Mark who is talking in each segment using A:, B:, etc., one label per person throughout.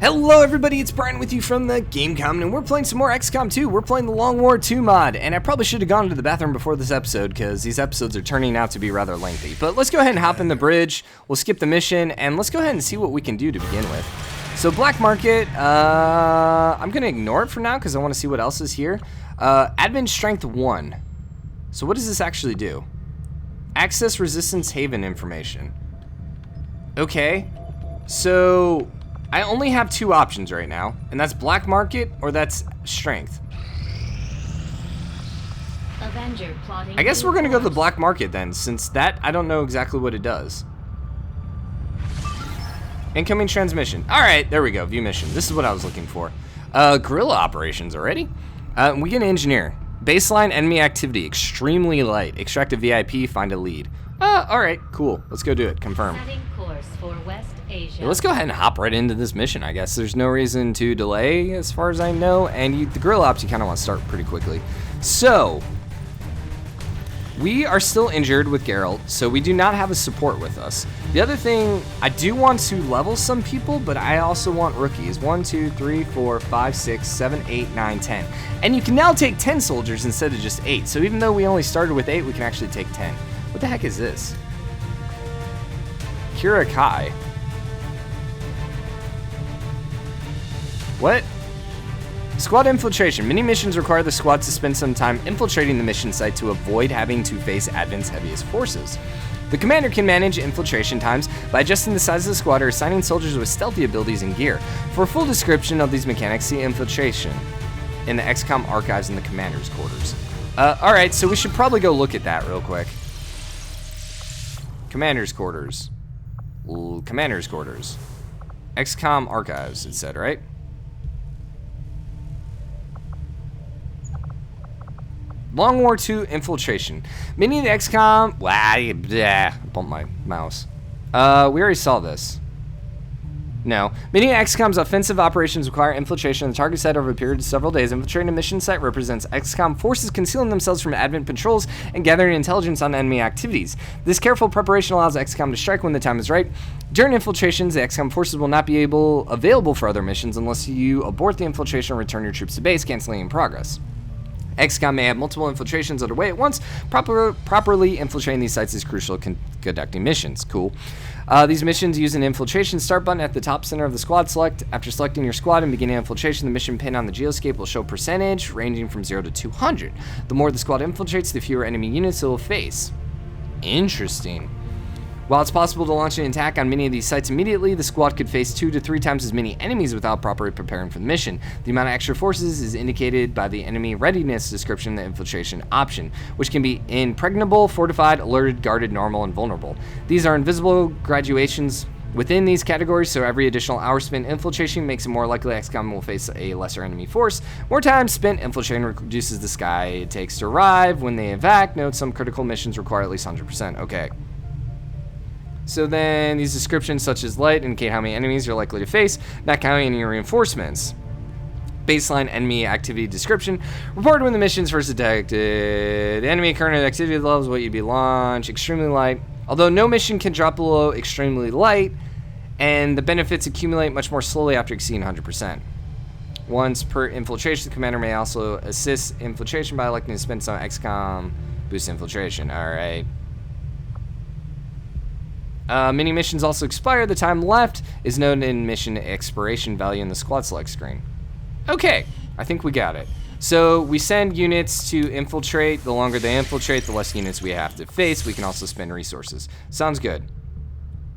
A: Hello everybody, it's Brian with you from the GameCom, and we're playing some more XCOM 2. We're playing the Long War 2 mod, and I probably should have gone to the bathroom before this episode, because these episodes are turning out to be rather lengthy. But let's go ahead and hop in the bridge, we'll skip the mission, and let's go ahead and see what we can do to begin with. So Black Market, I'm going to ignore it for now, because I want to see what else is here. Admin Strength 1. So what does this actually do? Access Resistance Haven information. Okay, so I only have two options right now, and that's Black Market or that's Strength.
B: Avenger plotting.
A: I guess we're gonna go to the Black Market then, since that, I don't know exactly what it does. Incoming transmission. Alright, there we go, view mission. This is what I was looking for. Guerrilla operations already. We get an engineer. Baseline enemy activity, extremely light. Extract a VIP, find a lead. Alright, cool. Let's go do it, confirm.
B: Setting course for West Asia.
A: Yeah, let's go ahead and hop right into this mission, I guess. There's no reason to delay as far as I know, and the guerrilla ops you kind of want to start pretty quickly. So, we are still injured with Geralt, so we do not have a support with us. The other thing, I do want to level some people, but I also want rookies. 1, 2, 3, 4, 5, 6, 7, 8, 9, 10. And you can now take 10 soldiers instead of just 8. So even though we only started with 8, we can actually take 10. What the heck is this? Kira Kai. What? Squad infiltration. Many missions require the squad to spend some time infiltrating the mission site to avoid having to face Advent's heaviest forces. The commander can manage infiltration times by adjusting the size of the squad or assigning soldiers with stealthy abilities and gear. For a full description of these mechanics, see infiltration in the XCOM archives in the commander's quarters. Alright, so we should probably go look at that real quick. Commander's quarters. Commander's quarters. XCOM archives, it said, right? Long War 2 infiltration. Many of the XCOM... Bump my mouse. We already saw this. No. Many of XCOM's offensive operations require infiltration of the target site over a period of several days. Infiltrating a mission site represents XCOM forces concealing themselves from Advent patrols and gathering intelligence on enemy activities. This careful preparation allows XCOM to strike when the time is right. During infiltrations, the XCOM forces will not be available for other missions unless you abort the infiltration and return your troops to base, canceling in progress. XCOM may have multiple infiltrations underway at once. Properly infiltrating these sites is crucial conducting missions. Cool. These missions use an infiltration start button at the top center of the squad select. After selecting your squad and beginning infiltration, the mission pin on the geoscape will show percentage ranging from 0 to 200. The more the squad infiltrates, the fewer enemy units it will face. Interesting. While it's possible to launch an attack on many of these sites immediately, the squad could face 2 to 3 times as many enemies without properly preparing for the mission. The amount of extra forces is indicated by the enemy readiness description in the infiltration option, which can be impregnable, fortified, alerted, guarded, normal, and vulnerable. These are invisible graduations within these categories, so every additional hour spent infiltration makes it more likely XCOM will face a lesser enemy force. More time spent infiltrating reduces the sky it takes to arrive. When they evac, note some critical missions require at least 100%. Okay. So then these descriptions such as light indicate how many enemies you're likely to face, not counting any reinforcements. Baseline enemy activity description. Reported when the mission's first detected. Enemy current activity levels, what you'd be launched. Extremely light. Although no mission can drop below extremely light, and the benefits accumulate much more slowly after exceeding 100%. Once per infiltration, the commander may also assist infiltration by electing to spend some XCOM boost infiltration. Alright. Many missions also expire. The time left is noted in mission expiration value in the squad select screen. Okay, I think we got it. So we send units to infiltrate. The longer they infiltrate, the less units we have to face. We can also spend resources. Sounds good.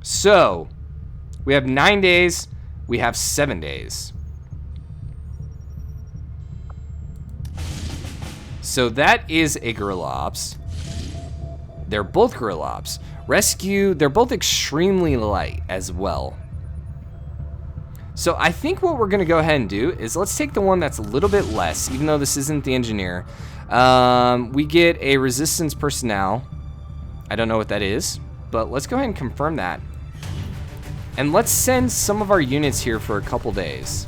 A: So we have 9 days. We have 7 days. So that is a guerrilla ops. They're both guerrilla ops. Rescue, they're both extremely light as well. So I think what we're going to go ahead and do is let's take the one that's a little bit less, even though this isn't the engineer. We get a resistance personnel. I don't know what that is, but let's go ahead and confirm that. And let's send some of our units here for a couple days.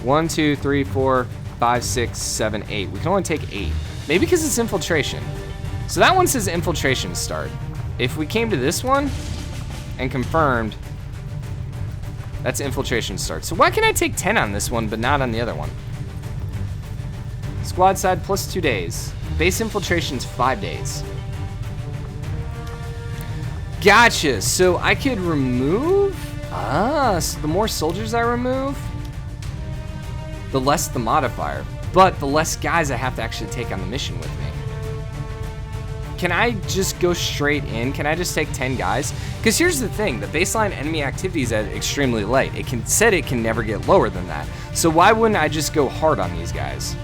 A: 1, 2, 3, 4, 5, 6, 7, 8. We can only take 8. Maybe because it's infiltration. So that one says infiltration start. If we came to this one and confirmed, That's infiltration start. So why can I take 10 on this one, but not on the other one? Squad side plus 2 days. Base infiltration's 5 days. Gotcha. So I could remove... so the more soldiers I remove, the less the modifier. But the less guys I have to actually take on the mission with me. Can I just go straight in? Can I just take 10 guys? Because here's the thing. The baseline enemy activity is at extremely light. It can never get lower than that. So why wouldn't I just go hard on these guys?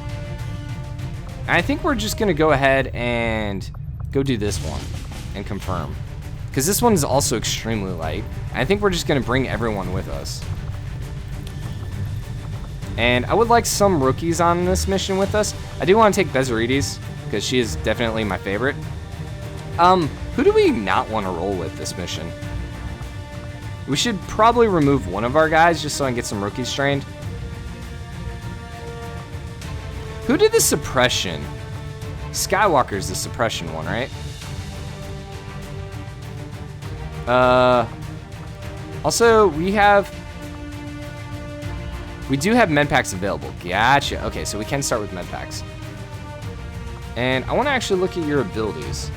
A: I think we're just going to go ahead and go do this one and confirm. Because this one is also extremely light. I think we're just going to bring everyone with us. And I would like some rookies on this mission with us. I do want to take Bezarides, because she is definitely my favorite. Who do we not want to roll with this mission? We should probably remove one of our guys just so I can get some rookies trained. Who did the suppression? Skywalker's the suppression one, right? Also, we do have med packs available. Gotcha. Okay, so we can start with med packs. And I want to actually look at your abilities.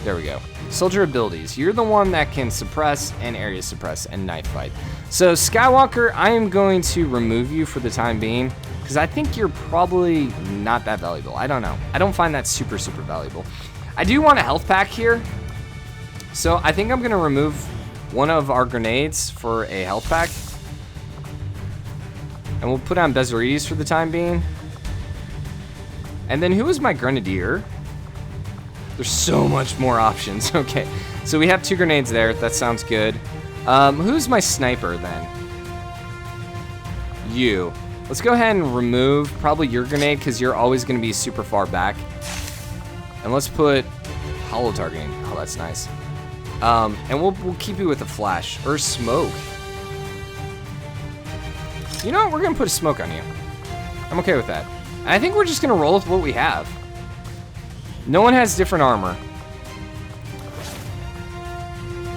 A: There we go. Soldier abilities. You're the one that can suppress and area suppress and knife fight. So Skywalker, I am going to remove you for the time being because I think you're probably not that valuable. I don't know. I don't find that super valuable. I do want a health pack here. So I think I'm going to remove one of our grenades for a health pack. And we'll put on Bezarides for the time being. And then who is my grenadier? There's so much more options. Okay, so we have 2 grenades there. That sounds good. Who's my sniper then? You. Let's go ahead and remove probably your grenade because you're always going to be super far back. And let's put hollow targeting. Oh, that's nice. And we'll keep you with a flash or smoke. You know what? We're going to put a smoke on you. I'm okay with that. And I think we're just going to roll with what we have. No one has different armor.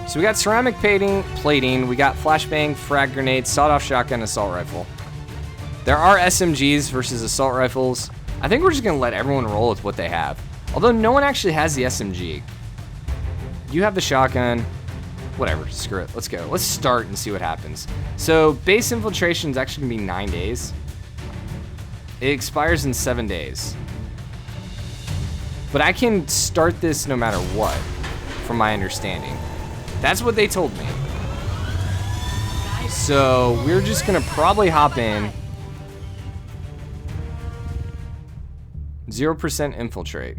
A: So we got ceramic plating, we got flashbang, frag grenade, sawed-off shotgun, assault rifle. There are SMGs versus assault rifles. I think we're just going to let everyone roll with what they have. Although no one actually has the SMG. You have the shotgun. Whatever, screw it. Let's go. Let's start and see what happens. So base infiltration is actually going to be 9 days. It expires in 7 days. But I can start this no matter what, from my understanding. That's what they told me. So we're just going to probably hop in. 0% infiltrate.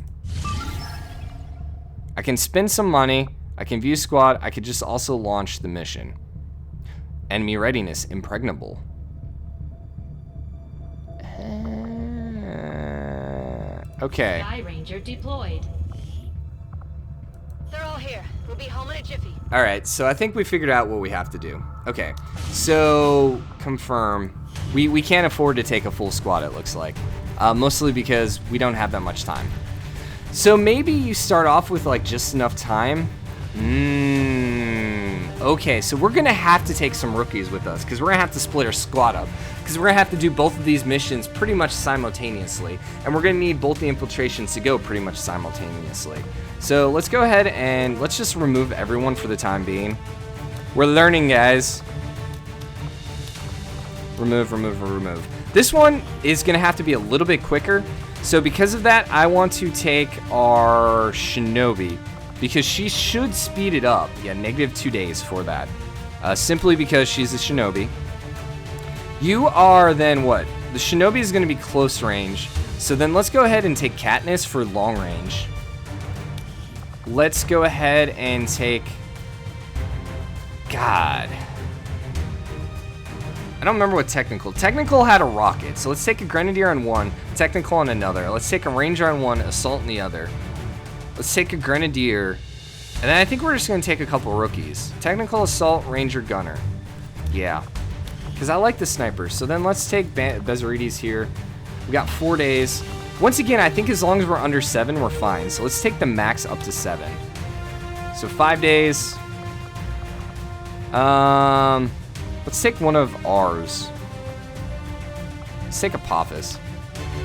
A: I can spend some money. I can view squad. I could just also launch the mission. Enemy readiness, impregnable. Okay.
B: Sky Ranger deployed.
C: They're all here. We'll be home in a jiffy.
A: All right, so I think we figured out what we have to do. Okay, so confirm. We can't afford to take a full squad, it looks like. Mostly because we don't have that much time. So maybe you start off with like just enough time. Okay, so we're gonna have to take some rookies with us because we're gonna have to split our squad up because we're gonna have to do both of these missions pretty much simultaneously, and we're gonna need both the infiltrations to go pretty much simultaneously. So let's go ahead and let's just remove everyone for the time being. We're learning, guys. Remove. This one is gonna have to be a little bit quicker. So because of that, I want to take our Shinobi because she should speed it up. Yeah, -2 days for that. Simply because she's a Shinobi. You are then what? The Shinobi is going to be close range. So then let's go ahead and take Katniss for long range. Let's go ahead and take... God. I don't remember what Technical. Technical had a rocket. So let's take a Grenadier on one, Technical on another. Let's take a Ranger on one, Assault on the other. Let's take a Grenadier. And then I think we're just going to take a couple rookies. Technical, Assault, Ranger, Gunner. Yeah. Because I like the sniper. So then let's take Bezarides here. We got 4 days. Once again, I think as long as we're under 7, we're fine. So let's take the max up to 7. So 5 days. Let's take one of ours. Let's take Apophis.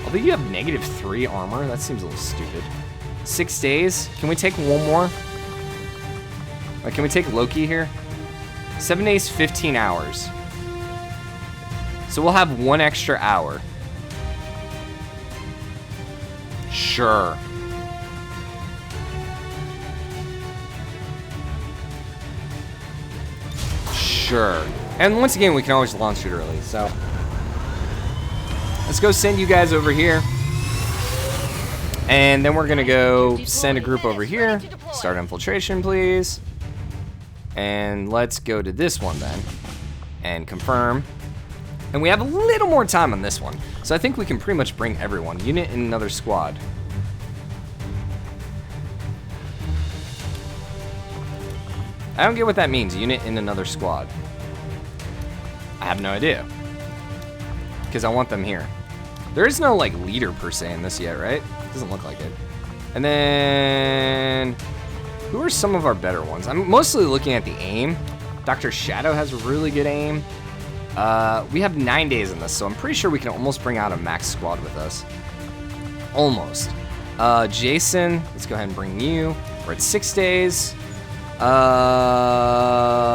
A: Although you have -3 armor, that seems a little stupid. 6 days. Can we take one more? Like, can we take Loki here? 7 days, 15 hours. So we'll have 1 extra hour. Sure. Sure. And once again, we can always launch it early, so. Let's go send you guys over here. And then we're gonna go send a group over here. Start infiltration, please. And let's go to this one then. And confirm. And we have a little more time on this one. So I think we can pretty much bring everyone. Unit in another squad. I don't get what that means, unit in another squad. I have no idea. Because I want them here. There is no, like, leader per se in this yet, right? Doesn't look like it. And then... who are some of our better ones? I'm mostly looking at the aim. Dr. Shadow has really good aim. We have 9 days in this, so I'm pretty sure we can almost bring out a max squad with us. Almost. Jason, let's go ahead and bring you. We're at 6 days.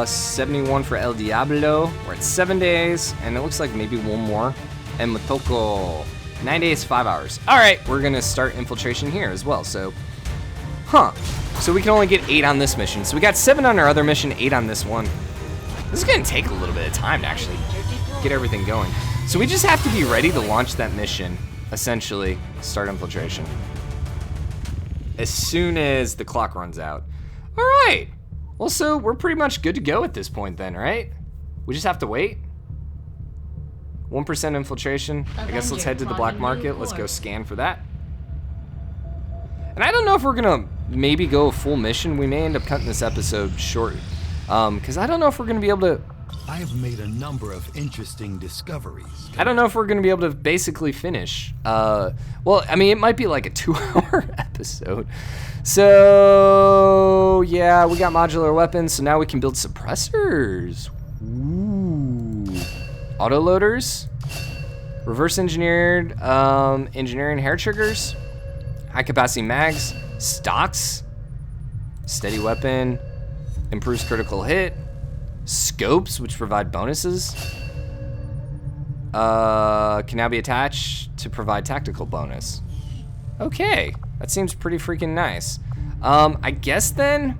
A: 71 for El Diablo. We're at 7 days, and it looks like maybe one more. And Motoko, 9 days, 5 hours. All right, we're gonna start infiltration here as well. So, so we can only get 8 on this mission. So we got 7 on our other mission, 8 on this one. This is gonna take a little bit of time to actually get everything going. So we just have to be ready to launch that mission, essentially, start infiltration. As soon as the clock runs out. All right. Well, so we're pretty much good to go at this point then, right? We just have to wait. 1% infiltration. I guess let's head to the black market. Let's go scan for that. And I don't know if we're gonna maybe go a full mission. We may end up cutting this episode short. Because I don't know if we're gonna be able to...
D: I have made a number of interesting discoveries.
A: I don't know if we're gonna be able to basically finish. Well, I mean, it might be like a 2-hour episode. So, yeah, we got modular weapons, so now we can build suppressors. Ooh. Autoloaders. Reverse engineered engineering hair triggers. High capacity mags. Stocks. Steady weapon. Improves critical hit. Scopes, which provide bonuses. Can now be attached to provide tactical bonus. Okay, that seems pretty freaking nice. I guess then,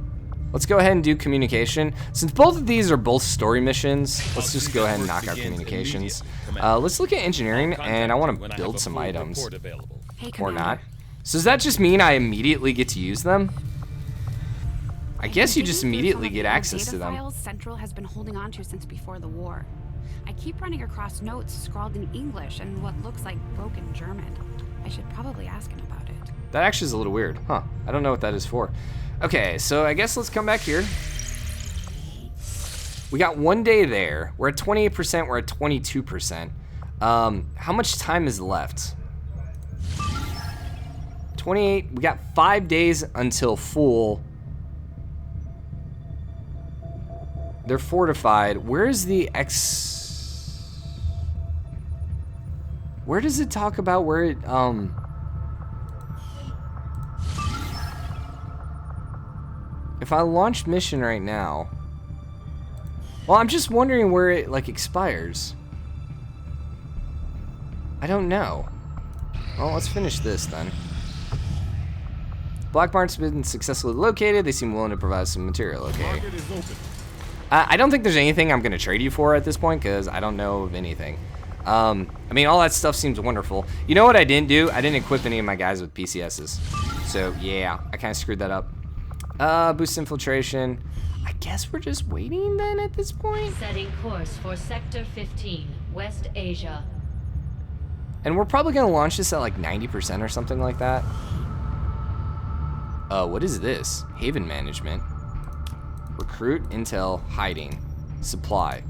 A: let's go ahead and do communication. Since both of these are both story missions, let's just go ahead and knock out communications. Let's look at engineering, and I want to build some items. Or not. So does that just mean I immediately get to use them? I guess you just immediately get access to them.
E: Files Central has been holding on to since before the war. I keep running across notes scrawled in English and what looks like broken German. I should probably ask him about it.
A: That actually is a little weird, huh? I don't know what that is for. Okay, so I guess let's come back here. We got 1 day there. We're at 28%, we're at 22%. How much time is left? 28, we got 5 days until full. They're fortified. Where's the where does it talk about where it, if I launch mission right now, well, I'm just wondering where it, like, expires. I don't know. Well, let's finish this then. Black Mart's been successfully located. They seem willing to provide some material, okay. I don't think there's anything I'm gonna trade you for at this point, because I don't know of anything. I mean, all that stuff seems wonderful. You know what I didn't do? I didn't equip any of my guys with PCSs. So, yeah, I kind of screwed that up. Boost infiltration. I guess we're just waiting then at this point?
B: Setting course for Sector 15, West Asia.
A: And we're probably gonna launch this at like 90% or something like that. What is this? Haven management. Recruit, intel, hiding, supply.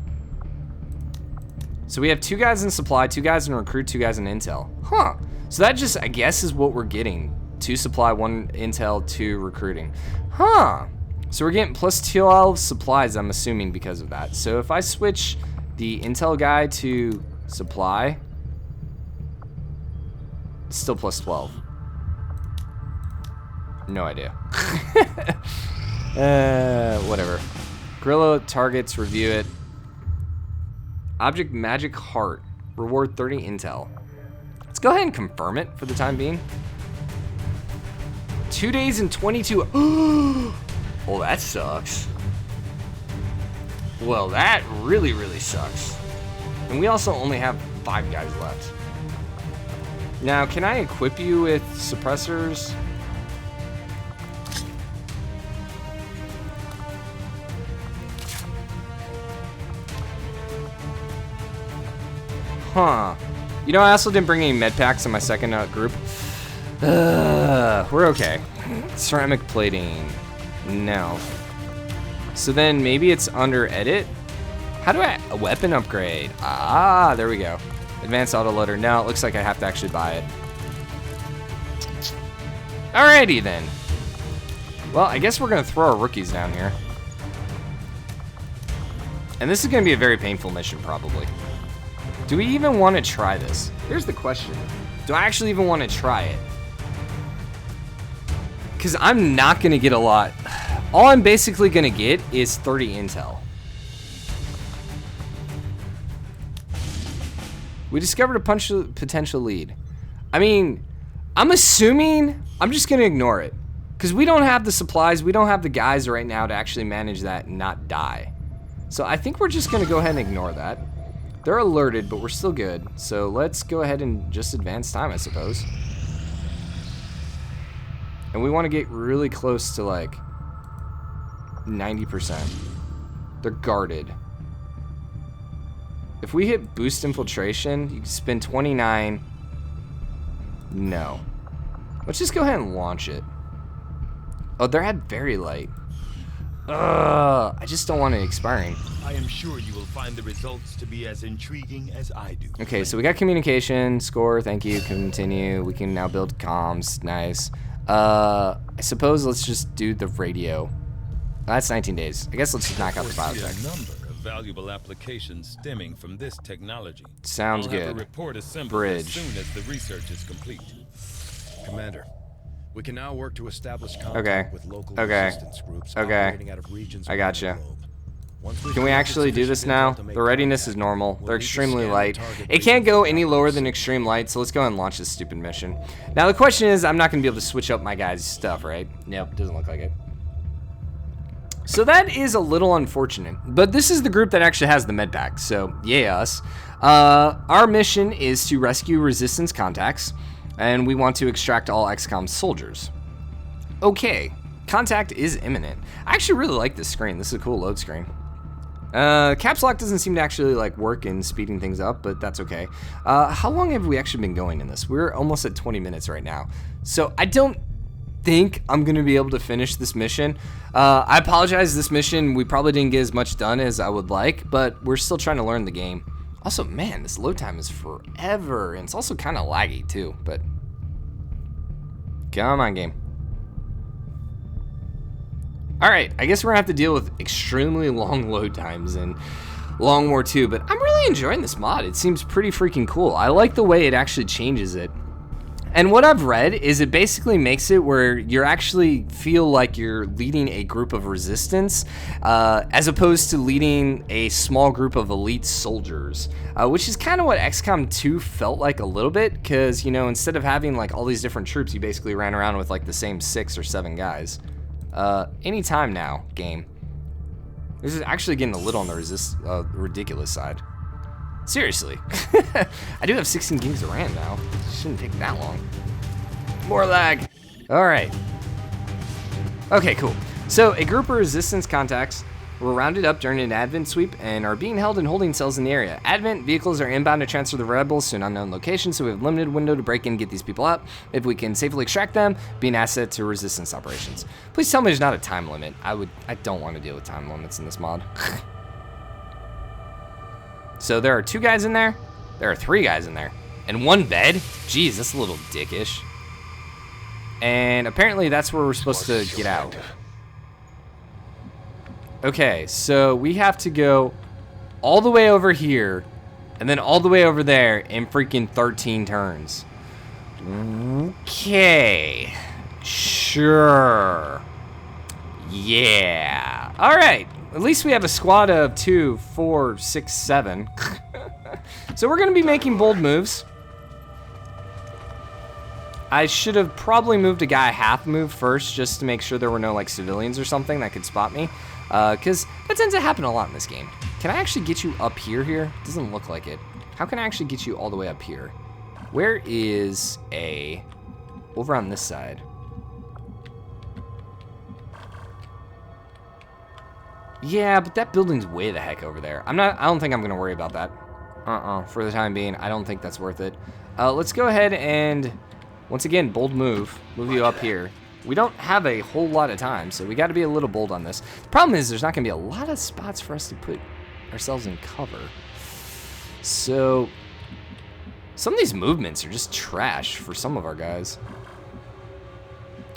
A: So we have 2 guys in supply, 2 guys in recruit, 2 guys in intel. Huh. So that just, I guess, is what we're getting. 2 supply, 1 intel, 2 recruiting. Huh. So we're getting plus 12 supplies, I'm assuming, because of that. So if I switch the intel guy to supply, it's still plus 12. No idea. Whatever. Guerrilla targets, review it. Object magic heart. Reward 30 intel. Let's go ahead and confirm it for the time being. 2 days and 22. Oh, that sucks. Well, that really, really sucks. And we also only have 5 guys left. Now, can I equip you with suppressors? Huh. You know, I also didn't bring any med packs in my second group. We're okay. Ceramic plating. No. So then maybe it's under edit? How do a weapon upgrade? Ah, there we go. Advanced autoloader. No, it looks like I have to actually buy it. Alrighty then. Well, I guess we're gonna throw our rookies down here. And this is gonna be a very painful mission, probably. Do we even want to try this? Here's the question. Do I actually even want to try it? Because I'm not going to get a lot. All I'm basically going to get is 30 intel. We discovered a potential lead. I mean, I'm assuming I'm just going to ignore it. Because we don't have the supplies, we don't have the guys right now to actually manage that and not die. So I think we're just going to go ahead and ignore that. They're alerted, but we're still good. So let's go ahead and just advance time, I suppose. And we want to get really close to like 90%. They're guarded. If we hit boost infiltration, you can spend 29. No. Let's just go ahead and launch it. Oh, they're at very light. I just don't want it expiring.
D: I am sure you will find the results to be as intriguing as I do.
A: Okay, so we got communication, score, thank you, continue. We can now build comms, nice. I suppose let's just do the radio. That's 19 days. I guess let's just knock out the biotech.
F: A number of valuable applications stemming from this technology.
A: Sounds
F: I'll have
A: good.
F: a report assembled
A: Bridge.
F: as soon as the research is complete.
G: Commander, we can now work to establish contact
A: Okay.
G: with local
A: Okay.
G: resistance groups
A: Okay.
G: operating out of regions
A: I
G: around
A: gotcha.
G: the globe. Once we've
A: Can we
G: collected
A: actually do this
G: sufficient
A: now?
G: intel to make
A: The readiness
G: contact,
A: is normal.
G: we'll
A: They're
G: need to
A: extremely
G: scan the
A: light.
G: target
A: It can't
G: briefly
A: go
G: for
A: any lower than
G: accuracy.
A: extreme light, so let's go ahead and launch this stupid mission. Now the question is, I'm not going to be able to switch up my guys' stuff, right? Nope, doesn't look like it. So that is a little unfortunate, but this is the group that actually has the med pack, so yay us. Our mission is to rescue resistance contacts, and we want to extract all XCOM soldiers. Okay, contact is imminent. I actually really like this screen. This is a cool load screen. Caps lock doesn't seem to actually like work in speeding things up, but that's okay. How long have we actually been going in this? We're almost at 20 minutes right now. So I don't think I'm gonna be able to finish this mission. I apologize, this mission, we probably didn't get as much done as I would like, but we're still trying to learn the game. Also, man, this load time is forever, and it's also kind of laggy too, but come on, game. Alright, I guess we're gonna have to deal with extremely long load times in Long War 2, but I'm really enjoying this mod. It seems pretty freaking cool. I like the way it actually changes it. And what I've read is it basically makes it where you actually feel like you're leading a group of resistance, as opposed to leading a small group of elite soldiers, which is kind of what XCOM 2 felt like a little bit, because, you know, instead of having like all these different troops, you basically ran around with like the same 6 or 7 guys. Anytime now, game. This is actually getting a little on the ridiculous side. Seriously. I do have 16 gigs of RAM now. It shouldn't take that long. More lag. Alright. Okay, cool. So, a group of resistance contacts were rounded up during an Advent sweep and are being held in holding cells in the area. Advent vehicles are inbound to transfer the rebels to an unknown location, so we have a limited window to break in and get these people out. If we can safely extract them, be an asset to resistance operations. Please tell me there's not a time limit. I don't want to deal with time limits in this mod. So there are 2 guys in there, there are 3 guys in there, and 1 bed? Jeez, that's a little dickish. And apparently that's where we're supposed to get out. Okay, so we have to go all the way over here and then all the way over there in freaking 13 turns. Okay. Sure. Yeah. All right. At least we have a squad of 2, 4, 6, 7. So we're going to be making bold moves. I should have probably moved a guy half move first just to make sure there were no like civilians or something that could spot me. Because that tends to happen a lot in this game. Can I actually get you up here? Doesn't look like it. How can I actually get you all the way up here? Where is a... Over on this side. Yeah, but that building's way the heck over there. I don't think I'm going to worry about that. For the time being, I don't think that's worth it. Let's go ahead and... Once again, bold move. Move you up here. We don't have a whole lot of time, so we got to be a little bold on this. The problem is there's not going to be a lot of spots for us to put ourselves in cover. So, some of these movements are just trash for some of our guys.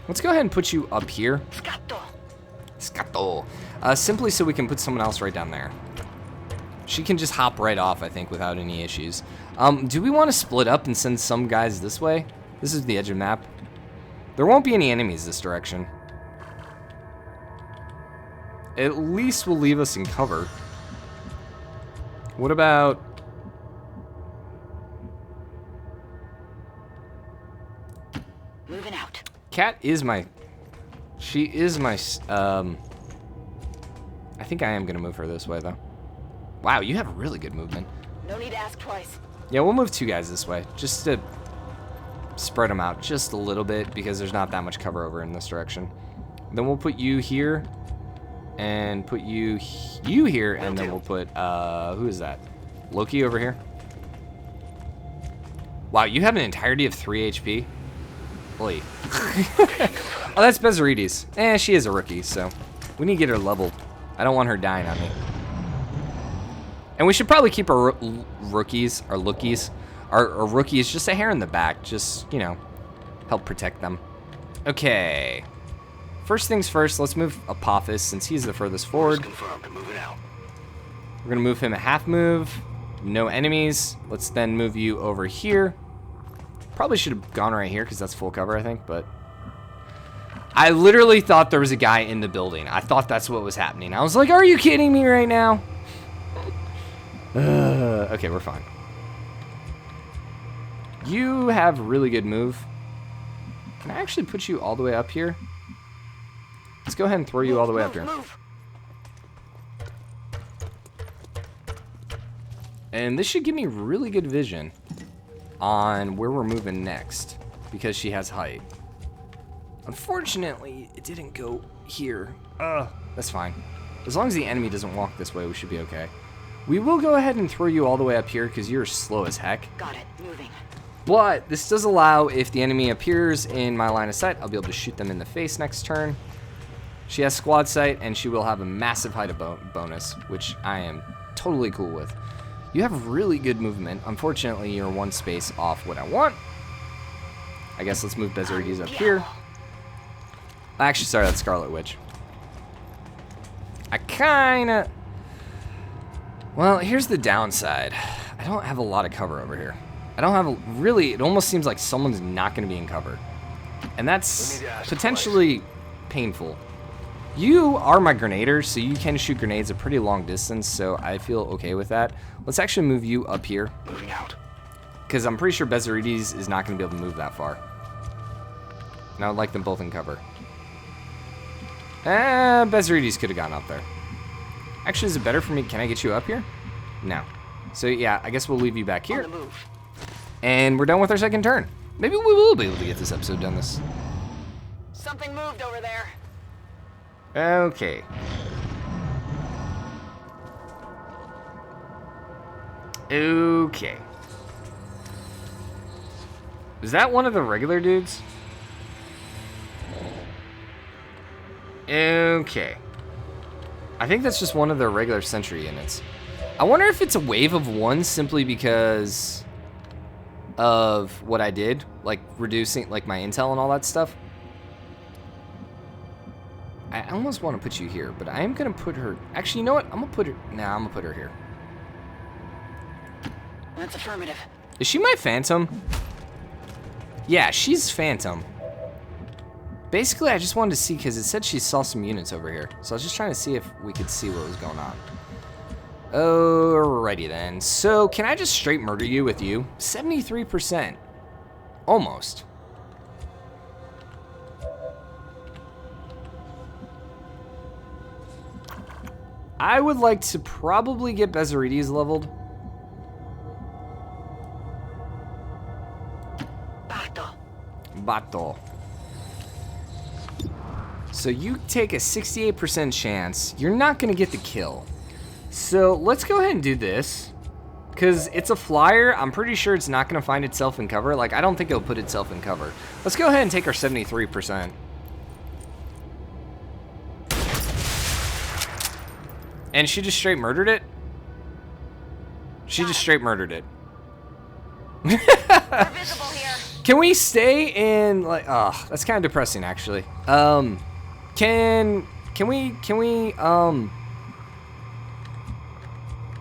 A: Let's go ahead and put you up here. Scato. Simply so we can put someone else right down there. She can just hop right off, I think, without any issues. Do we want to split up and send some guys this way? This is the edge of the map. There won't be any enemies this direction. At least will leave us in cover. What about...
C: Moving out.
A: Cat is my... She is my... I think I am going to move her this way, though. Wow, you have really good movement.
C: No need to ask twice.
A: Yeah, we'll move 2 guys this way, just to spread them out just a little bit, because there's not that much cover over in this direction. Then we'll put you here, and put you here, and then we'll put, who is that? Loki over here. Wow, you have an entirety of 3 HP? Oy. Oh, that's Bezarides. She is a rookie, so we need to get her leveled. I don't want her dying on me. And we should probably keep our rookies, our lookies, our rookies just a hair in the back. Just, you know, help protect them. Okay. First things first, let's move Apophis since he's the furthest forward. We're going to move him a half move. No enemies. Let's then move you over here. Probably should have gone right here because that's full cover, I think, but... I literally thought there was a guy in the building. I thought that's what was happening. I was like, are you kidding me right now? Okay, we're fine. You have a really good move. Can I actually put you all the way up here? Let's go ahead and throw you all the way up here. And this should give me really good vision on where we're moving next, because she has height. Unfortunately, it didn't go here. That's fine. As long as the enemy doesn't walk this way, we should be okay. We will go ahead and throw you all the way up here because you're slow as heck.
C: Got it. Moving.
A: But this does allow, if the enemy appears in my line of sight, I'll be able to shoot them in the face next turn. She has squad sight, and she will have a massive height bonus, which I am totally cool with. You have really good movement. Unfortunately, you're 1 space off what I want. I guess let's move Bezarides up here. Actually, sorry, that's Scarlet Witch. I kinda... Well, here's the downside. I don't have a lot of cover over here. I don't have a... Really, it almost seems like someone's not going to be in cover. And that's potentially painful. You are my grenader, so you can shoot grenades a pretty long distance, so I feel okay with that. Let's actually move you up here.
G: Moving out.
A: Because I'm pretty sure Bezarides is not going to be able to move that far. And I would like them both in cover. Bezarides could have gone up there. Actually, is it better for me? Can I get you up here? No. So, yeah, I guess we'll leave you back here.
C: On the move.
A: And we're done with our second turn. Maybe we will be able to get this episode done this.
C: Something moved over there.
A: Okay. Okay. Is that one of the regular dudes? Okay. I think that's just one of their regular sentry units. I wonder if it's a wave of 1 simply because of what I did, like reducing like my intel and all that stuff. I almost want to put you here, but I am going to put her... Actually, you know what? I'm going to put her... Nah, I'm going to put her here.
C: That's affirmative.
A: Is she my Phantom? Yeah, she's Phantom. Basically, I just wanted to see, because it said she saw some units over here. So I was just trying to see if we could see what was going on. Alrighty then. So, can I just straight murder you with you? 73%. Almost. I would like to probably get Bezarides leveled. Bato. So you take a 68% chance. You're not going to get the kill. So let's go ahead and do this. Because it's a flyer. I'm pretty sure it's not going to find itself in cover. Like, I don't think it'll put itself in cover. Let's go ahead and take our 73%. And she just straight murdered it? She just straight murdered it.
C: We're visible here.
A: Can we stay in, like, oh, that's kind of depressing, actually. Can we,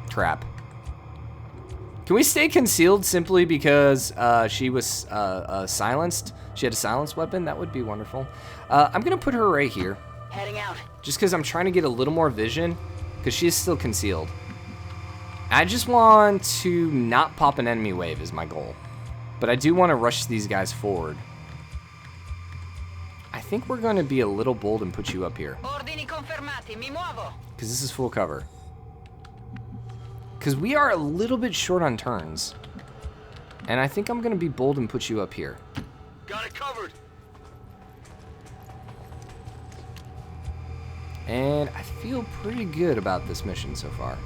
A: crap. Can we stay concealed simply because, she was, silenced? She had a silenced weapon? That would be wonderful. I'm gonna put her right here.
C: Heading out.
A: Just because I'm trying to get a little more vision, because she is still concealed. I just want to not pop an enemy wave is my goal. But I do want to rush these guys forward. I think we're going to be a little bold and put you up here.
C: Ordini confermati, mi muovo.
A: Because this is full cover. Because we are a little bit short on turns. And I think I'm going to be bold and put you up here.
G: Got it covered.
A: And I feel pretty good about this mission so far.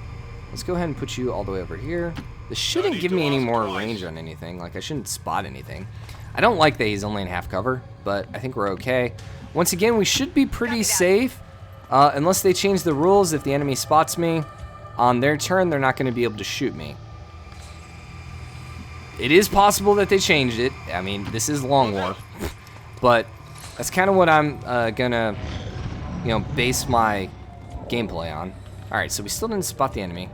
A: Let's go ahead and put you all the way over here. This shouldn't give me any more range on anything. Like, I shouldn't spot anything. I don't like that he's only in half cover, but I think we're okay. Once again, we should be pretty safe. Unless they change the rules, if the enemy spots me on their turn, they're not going to be able to shoot me. It is possible that they changed it. I mean, this is Long War. But that's kind of what I'm gonna, you know, base my gameplay on. Alright, so we still didn't spot the enemy.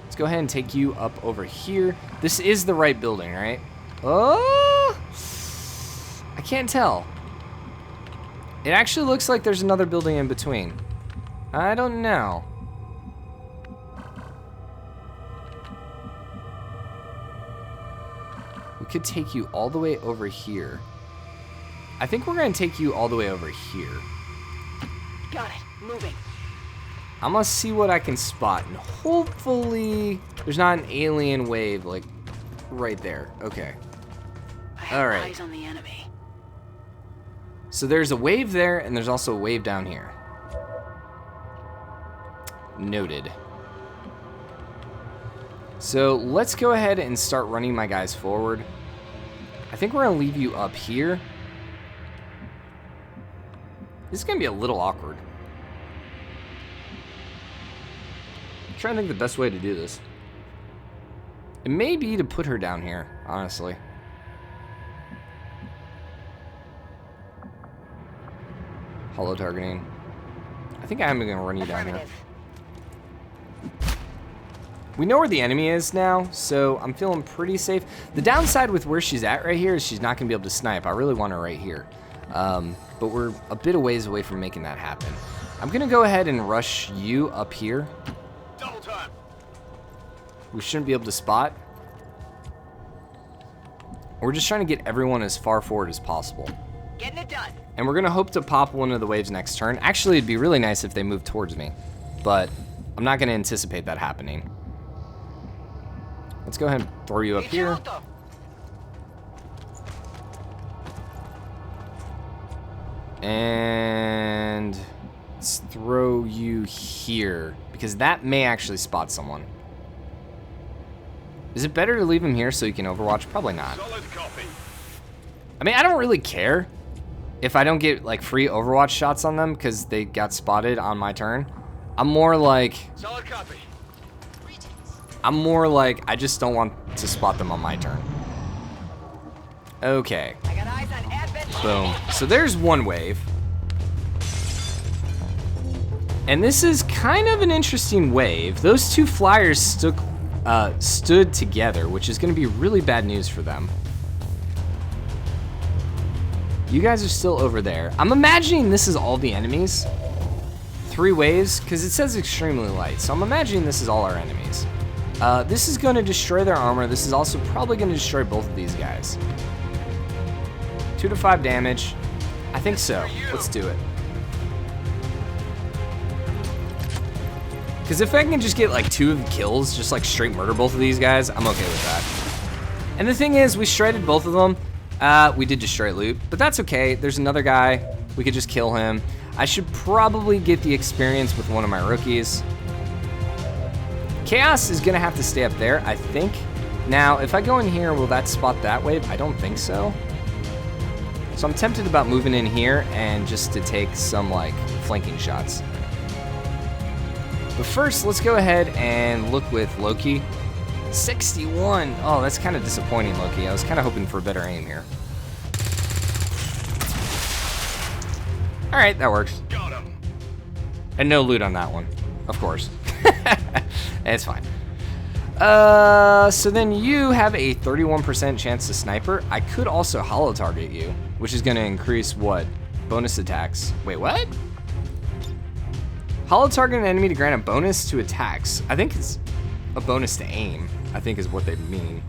A: Let's go ahead and take you up over here. This is the right building, right? Oh! I can't tell. It actually looks like there's another building in between. I don't know. We could take you all the way over here. I think we're going to take you all the way over here.
C: Got it. Moving.
A: I'm going to see what I can spot. And hopefully there's not an alien wave, like, right there. Okay.
C: I have
A: All right.
C: eyes on the enemy.
A: So there's a wave there, and there's also a wave down here. Noted. So let's go ahead and start running my guys forward. I think we're going to leave you up here. This is going to be a little awkward. I'm trying to think the best way to do this. It may be to put her down here, honestly. Hollow targeting. I think I'm going to run you down here. We know where the enemy is now, so I'm feeling pretty safe. The downside with where she's at right here is she's not going to be able to snipe. I really want her right here. But we're a bit of ways away from making that happen. I'm going to go ahead and rush you up here.
G: Double time.
A: We shouldn't be able to spot. We're just trying to get everyone as far forward as possible.
C: Getting it done.
A: And we're going to hope to pop one of the waves next turn. Actually, it'd be really nice if they moved towards me. But I'm not going to anticipate that happening. Let's go ahead and throw you up here. And let's throw you here, because that may actually spot someone. Is it better to leave him here so he can overwatch? Probably not.
G: Solid copy.
A: I mean, I don't really care if I don't get like free overwatch shots on them because they got spotted on my turn. I'm more like I just don't want to spot them on my turn. Okay.
C: I got eyes on Advent.
A: Boom. So there's one wave. And this is kind of an interesting wave. Those two flyers stood together, which is going to be really bad news for them. You guys are still over there. I'm imagining this is all the enemies. 3 waves, because it says extremely light. So I'm imagining this is all our enemies. This is going to destroy their armor. This is also probably going to destroy both of these guys. 2 to 5 damage. I think so. Let's do it. Because if I can just get like 2 of the kills, just like straight murder both of these guys, I'm okay with that. And the thing is, we shredded both of them. We did destroy loot, but that's okay. There's another guy. We could just kill him. I should probably get the experience with one of my rookies. Chaos is gonna have to stay up there, I think. Now, if I go in here, will that spot that wave? I don't think so. So I'm tempted about moving in here and just to take some like flanking shots. But first, let's go ahead and look with Loki. 61. Oh, that's kind of disappointing, Loki. I was kind of hoping for a better aim here. All right, that works.
G: Got him.
A: And no loot on that one, of course. It's fine. So then you have a 31% chance to sniper. I could also holo target you, which is going to increase what? Bonus attacks. Wait, what? Holo target an enemy to grant a bonus to attacks. I think it's a bonus to aim, I think is what they mean.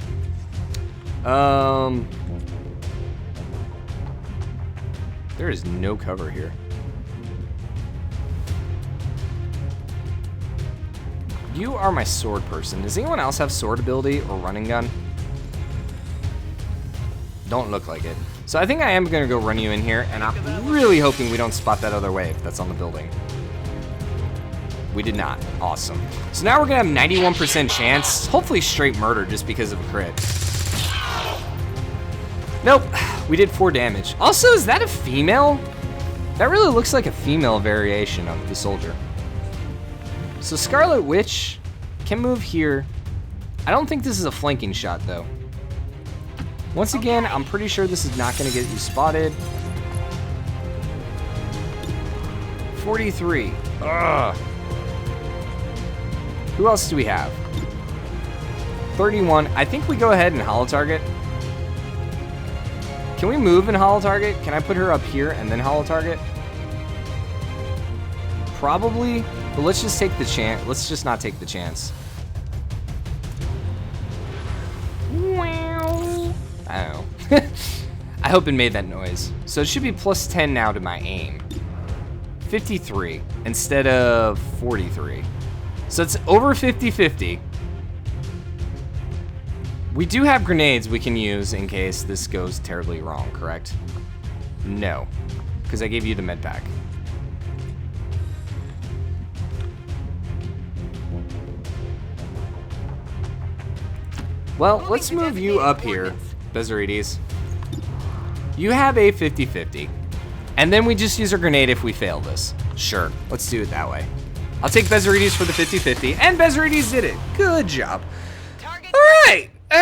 A: There is no cover here. You are my sword person. Does anyone else have sword ability or running gun? Don't look like it. So I think I am gonna go run you in here, and I'm really hoping we don't spot that other wave that's on the building. We did not. Awesome. So now we're gonna have 91% chance, hopefully straight murder just because of a crit. Nope, we did 4 damage. Also, is that a female? That really looks like a female variation of the soldier. So Scarlet Witch can move here. I don't think this is a flanking shot though. Once again, I'm pretty sure this is not gonna get you spotted. 43. Ugh. Who else do we have? 31. I think we go ahead and holo target. Can we move and holo target? Can I put her up here and then holo target? Probably, but let's just take the chance. Let's just not take the chance. I don't know. I hope it made that noise. So it should be plus 10 now to my aim. 53 instead of 43. So it's over 50-50. We do have grenades we can use in case this goes terribly wrong, correct? No, because I gave you the med pack. Well, let's move you up here, Bezarides. You have a 50-50. And then we just use our grenade if we fail this. Sure, let's do it that way. I'll take Bezarides for the 50-50, and Bezarides did it. Good job. All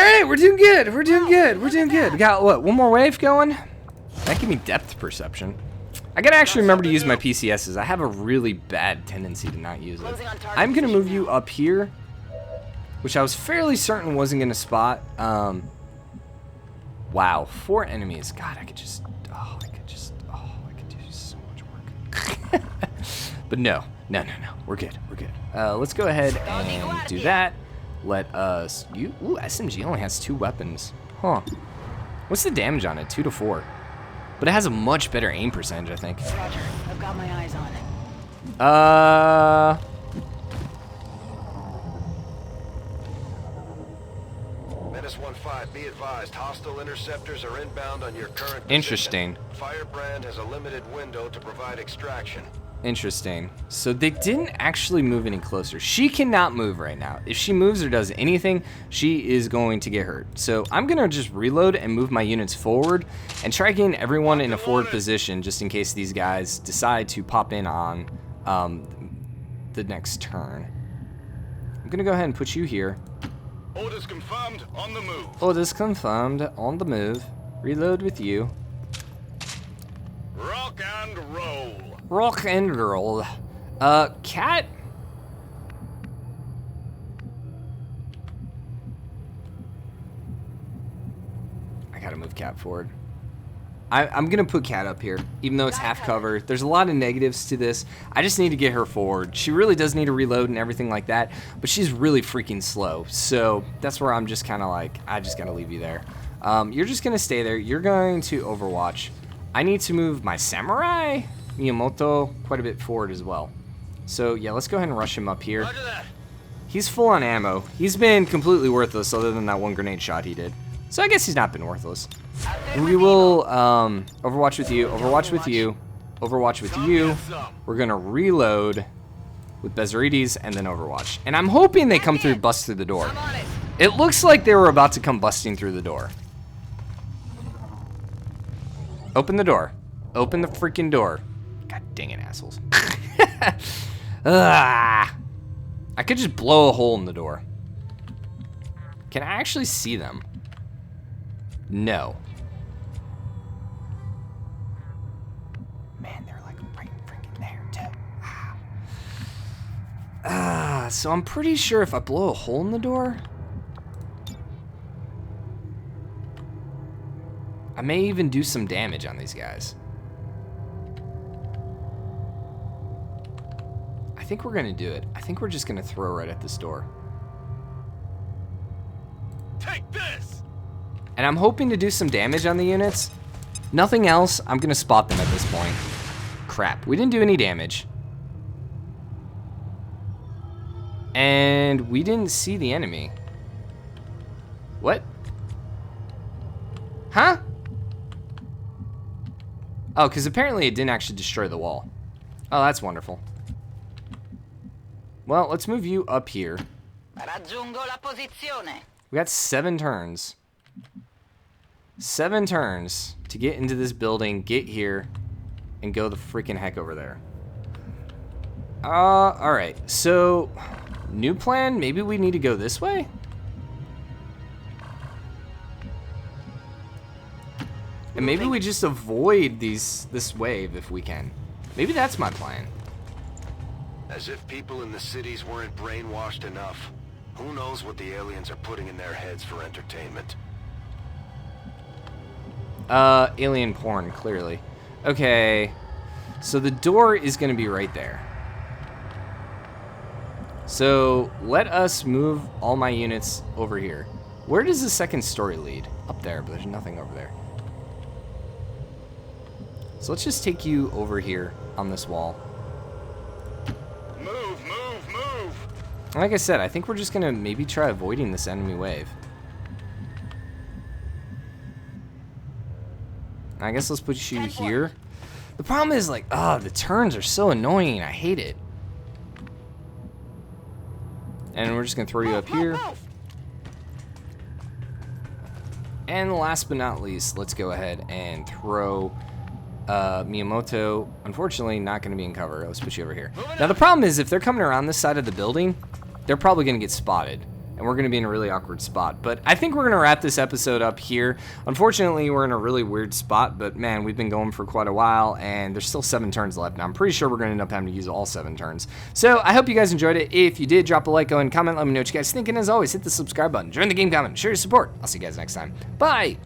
A: right, we're doing good. We're doing good. We're doing good. We got, what, one more wave going? That gave me depth perception. I gotta actually remember to use my PCSs. I have a really bad tendency to not use it. I'm gonna move you up here, which I was fairly certain wasn't gonna spot. Wow, 4 enemies. God, I could do so much work. But no. We're good. Let's go ahead and do that. Let us. Ooh, SMG only has 2 weapons. Huh. What's the damage on it? 2 to 4. But it has a much better aim percentage, I think.
C: Roger. I've got my eyes on it.
G: Menace 1-5, be advised, hostile interceptors are inbound on your current position.
A: Interesting.
G: Firebrand has a limited window to provide extraction.
A: Interesting. So they didn't actually move any closer. She cannot move right now. If she moves or does anything, she is going to get hurt. So I'm going to just reload and move my units forward and try getting everyone in a forward position just in case these guys decide to pop in on the next turn. I'm going to go ahead and put you here.
G: Orders confirmed, on the move.
A: Orders confirmed, on the move. Reload with you.
G: Rock and roll.
A: Rock and roll. Cat. I gotta move Cat forward. I'm gonna put Cat up here, even though it's half cover. There's a lot of negatives to this. I just need to get her forward. She really does need to reload and everything like that, but she's really freaking slow. So that's where I'm just kind of like, I just gotta leave you there. You're just gonna stay there. You're going to overwatch. I need to move my samurai, Miyamoto, quite a bit forward as well. So yeah, let's go ahead and rush him up here. He's full on ammo. He's been completely worthless other than that one grenade shot he did. So I guess he's not been worthless. We will overwatch with you, overwatch with you, overwatch with you. We're gonna reload with Bezarides and then overwatch. And I'm hoping they come through, bust through the door. It looks like they were about to come busting through the door. Open the door. Open the freaking door. God dang it, assholes. I could just blow a hole in the door. Can I actually see them? No. Man, they're like right freaking there, too. So I'm pretty sure if I blow a hole in the door, I may even do some damage on these guys. I think we're gonna do it. I think we're just gonna throw right at this door.
F: Take this!
A: And I'm hoping to do some damage on the units. Nothing else. I'm gonna spot them at this point. Crap, we didn't do any damage. And we didn't see the enemy. What? Huh? Oh, because apparently it didn't actually destroy the wall. Oh, that's wonderful. Well, let's move you up here.
C: Raggiungo la posizione.
A: We got 7 turns. 7 turns to get into this building, get here, and go the freaking heck over there. Alright. So, new plan? Maybe we need to go this way? And maybe we just avoid this wave if we can. Maybe that's my plan.
G: As if people in the cities weren't brainwashed enough. Who knows what the aliens are putting in their heads for entertainment?
A: Alien porn, clearly. Okay. So the door is going to be right there. So let us move all my units over here. Where does the second story lead? Up there, but there's nothing over there. So let's just take you over here on this wall.
G: Move, move, move!
A: Like I said, I think we're just going to maybe try avoiding this enemy wave. I guess let's put you here. The problem is, like, the turns are so annoying. I hate it. And we're just going to throw you up here. And last but not least, let's go ahead and throw Miyamoto. Unfortunately, not going to be in cover. Let's put you over here. Now, the problem is, if they're coming around this side of the building, they're probably going to get spotted. And we're going to be in a really awkward spot. But I think we're going to wrap this episode up here. Unfortunately, we're in a really weird spot. But, man, we've been going for quite a while. And there's still 7 turns left. Now, I'm pretty sure we're going to end up having to use all 7 turns. So, I hope you guys enjoyed it. If you did, drop a like, go ahead and comment. Let me know what you guys think. And as always, hit the subscribe button. Join the game comment. Share your support. I'll see you guys next time. Bye!